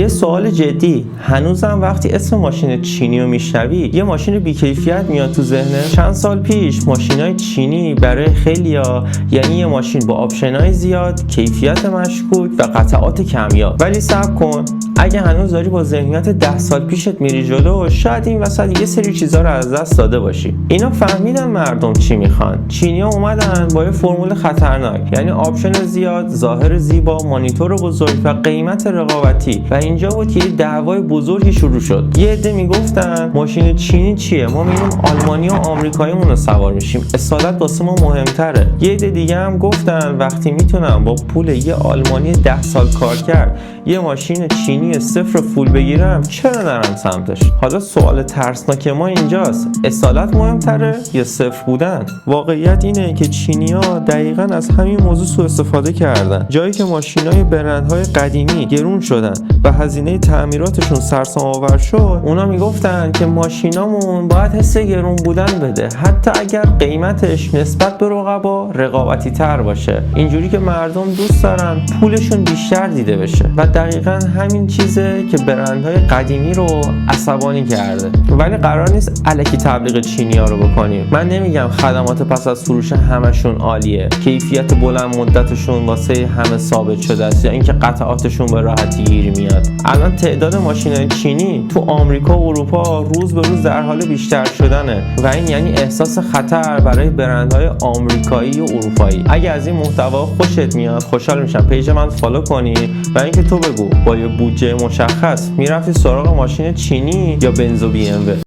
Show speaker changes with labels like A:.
A: یه سوال جدی، هنوزم وقتی اسم ماشین چینی رو میشنوی یه ماشین بی‌کیفیت میاد تو ذهنت؟ چند سال پیش ماشینای چینی برای خیلیا یعنی یه ماشین با آپشنای زیاد، کیفیت مشکوک و قطعات کمیاب. ولی صبر کن، اگه هنوز داری با ذهنیت 10 سال پیشت میری جلو، شاید این وسط یه سری چیزا رو از دست داده باشی. اینا فهمیدن مردم چی میخوان. چینی‌ها اومدن با یه فرمول خطرناک، یعنی آپشن زیاد، ظاهر زیبا، مانیتور بزرگ و قیمت رقابتی. و اینجا بود که یه دعوای بزرگی شروع شد. یه عده میگفتن ماشین چینی چیه؟ ما میریم آلمانی و آمریکاییمون رو سوار میشیم. اصالت واسه ما مهمتره. یه عده دیگه هم گفتن وقتی میتونم با پول یه آلمانی 10 سال کار کرد یه ماشین چینی صفر فول بگیرم، چرا نرم سمتش؟ حالا سوال ترسناک ما اینجاست، اصالت مهمتره یا صفر بودن؟ واقعیت اینه که چینی‌ها دقیقاً از همین موضوع سوء استفاده کردن. جایی که ماشینای برندهای قدیمی گرون شدن و هزینه تعمیراتشون سرسام آور شد، اونا میگفتن که ماشینامون باید حس گرون بودن بده، حتی اگر قیمتش نسبت به رقبا رقابتی تر باشه، اینجوری که مردم دوست دارن پولشون بیشتر دیده بشه. و دقیقاً همین چیزه که برندهای قدیمی رو عصبانی کرده. ولی قرار نیست الکی تبلیغ چینی‌ها رو بکنیم. من نمیگم خدمات پس از فروش همشون عالیه، کیفیت بلند مدتشون واسه همه ثابت شده است، یا اینکه قطعاتشون به راحتی گیر میاد. الان تعداد ماشین‌های چینی تو آمریکا و اروپا روز به روز در حال بیشتر شدنه و این یعنی احساس خطر برای برندهای آمریکایی و اروپایی. اگه از این محتوا خوشت میاد، خوشحال میشم پیج من فالو کنی و اینکه تو بگو با یه بودجه مشخص میرفتی سراغ ماشین چینی یا بنز و BMW.